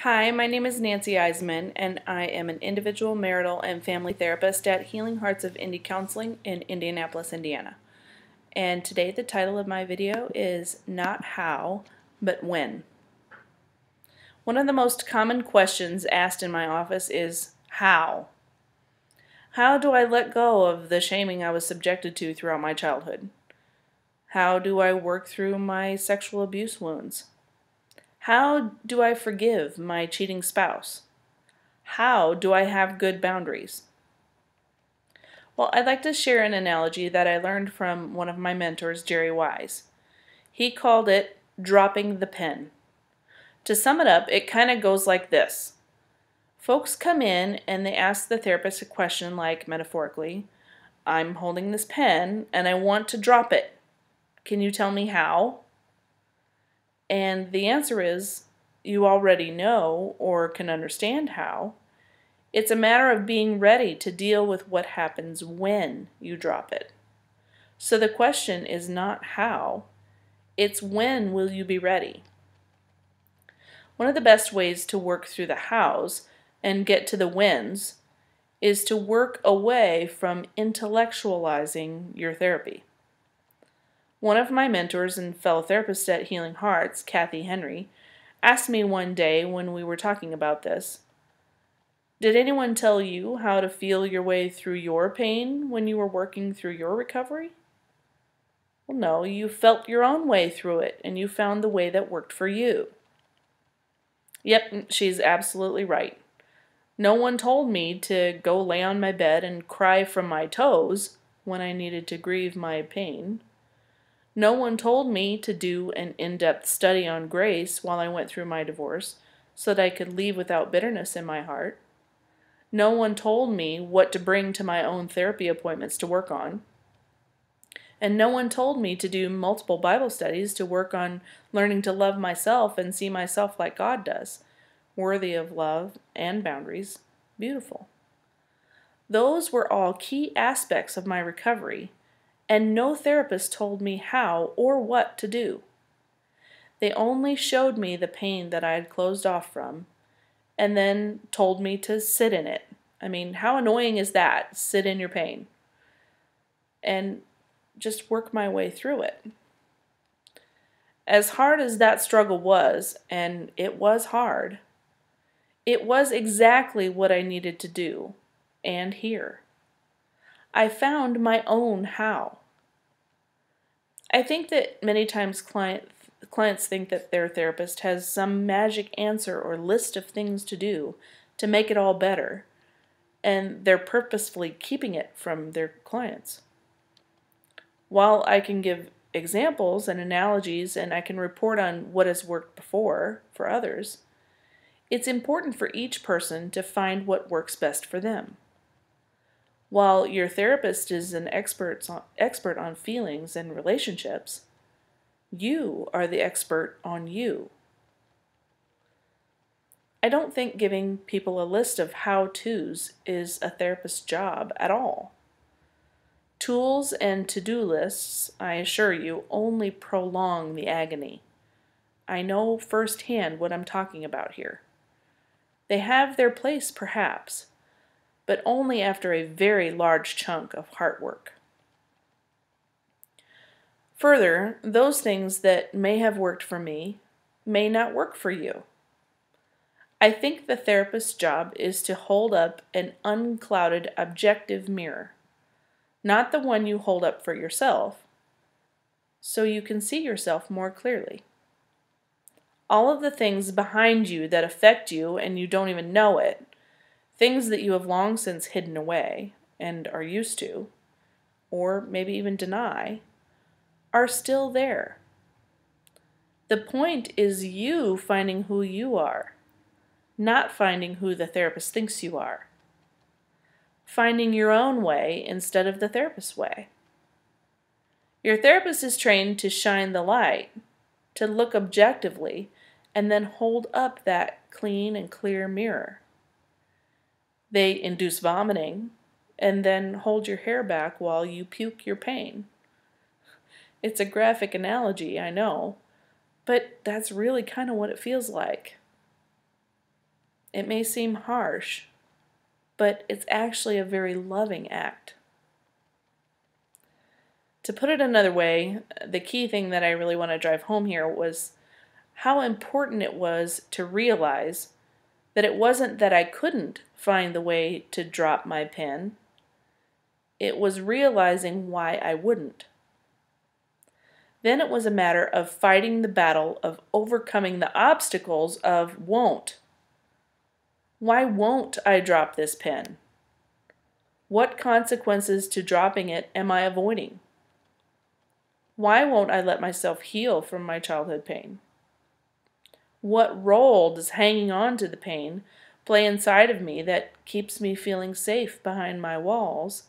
Hi, my name is Nancy Eisman, and I am an individual, marital, and family therapist at Healing Hearts of Indy Counseling in Indianapolis, Indiana. And today the title of my video is Not How, but When. One of the most common questions asked in my office is, how? How do I let go of the shaming I was subjected to throughout my childhood? How do I work through my sexual abuse wounds? How do I forgive my cheating spouse? How do I have good boundaries? Well, I'd like to share an analogy that I learned from one of my mentors, Jerry Wise. He called it dropping the pen. To sum it up, it kind of goes like this. Folks come in and they ask the therapist a question like, metaphorically, I'm holding this pen and I want to drop it. Can you tell me how? And the answer is, you already know or can understand how. It's a matter of being ready to deal with what happens when you drop it. So the question is not how, it's when will you be ready. One of the best ways to work through the hows and get to the whens is to work away from intellectualizing your therapy. One of my mentors and fellow therapists at Healing Hearts, Kathy Henry, asked me one day when we were talking about this, did anyone tell you how to feel your way through your pain when you were working through your recovery? Well, no, you felt your own way through it and you found the way that worked for you. Yep, she's absolutely right. No one told me to go lay on my bed and cry from my toes when I needed to grieve my pain. No one told me to do an in-depth study on grace while I went through my divorce so that I could leave without bitterness in my heart. No one told me what to bring to my own therapy appointments to work on. And no one told me to do multiple Bible studies to work on learning to love myself and see myself like God does, worthy of love and boundaries, beautiful. Those were all key aspects of my recovery, and no therapist told me how or what to do. They only showed me the pain that I had closed off from, and then told me to sit in it. I mean, how annoying is that? Sit in your pain. And just work my way through it. As hard as that struggle was, and it was hard, it was exactly what I needed to do and hear. I found my own how. I think that many times clients think that their therapist has some magic answer or list of things to do to make it all better, and they're purposefully keeping it from their clients. While I can give examples and analogies and I can report on what has worked before for others, it's important for each person to find what works best for them. While your therapist is an expert on feelings and relationships, you are the expert on you. I don't think giving people a list of how-tos is a therapist's job at all. Tools and to-do lists, I assure you, only prolong the agony. I know firsthand what I'm talking about here. They have their place, perhaps, but only after a very large chunk of heart work. Further, those things that may have worked for me may not work for you. I think the therapist's job is to hold up an unclouded, objective mirror, not the one you hold up for yourself, so you can see yourself more clearly. All of the things behind you that affect you and you don't even know it, things that you have long since hidden away and are used to, or maybe even deny, are still there. The point is you finding who you are, not finding who the therapist thinks you are. Finding your own way instead of the therapist's way. Your therapist is trained to shine the light, to look objectively, and then hold up that clean and clear mirror. They induce vomiting, and then hold your hair back while you puke your pain. It's a graphic analogy, I know, but that's really kind of what it feels like. It may seem harsh, but it's actually a very loving act. To put it another way, the key thing that I really want to drive home here was how important it was to realize that it wasn't that I couldn't find the way to drop my pen. It was realizing why I wouldn't. Then it was a matter of fighting the battle of overcoming the obstacles of won't. Why won't I drop this pen? What consequences to dropping it am I avoiding? Why won't I let myself heal from my childhood pain? What role does hanging on to the pain play inside of me that keeps me feeling safe behind my walls,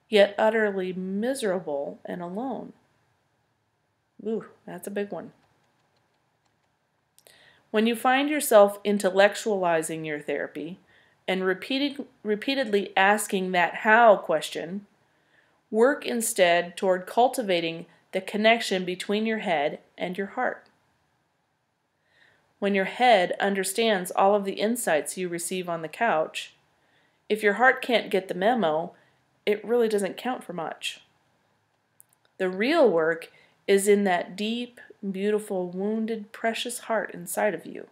yet utterly miserable and alone? Ooh, that's a big one. When you find yourself intellectualizing your therapy and repeatedly asking that how question, work instead toward cultivating the connection between your head and your heart. When your head understands all of the insights you receive on the couch, if your heart can't get the memo, it really doesn't count for much. The real work is in that deep, beautiful, wounded, precious heart inside of you.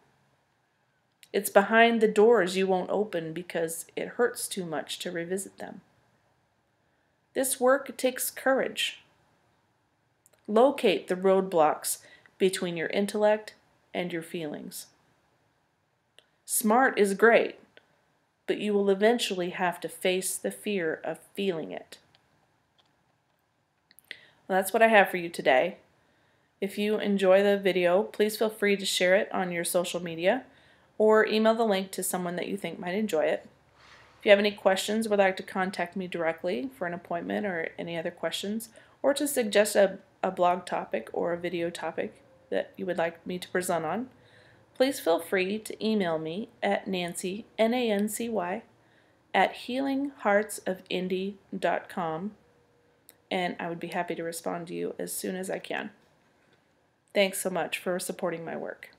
It's behind the doors you won't open because it hurts too much to revisit them. This work takes courage. Locate the roadblocks between your intellect and your feelings. Smart is great, but you will eventually have to face the fear of feeling it. Well, that's what I have for you today. If you enjoy the video, please feel free to share it on your social media or email the link to someone that you think might enjoy it. If you have any questions or would like to contact me directly for an appointment or any other questions, or to suggest a blog topic or a video topic that you would like me to present on, please feel free to email me at Nancy, Nancy, at healingheartsofindy.com, and I would be happy to respond to you as soon as I can. Thanks so much for supporting my work.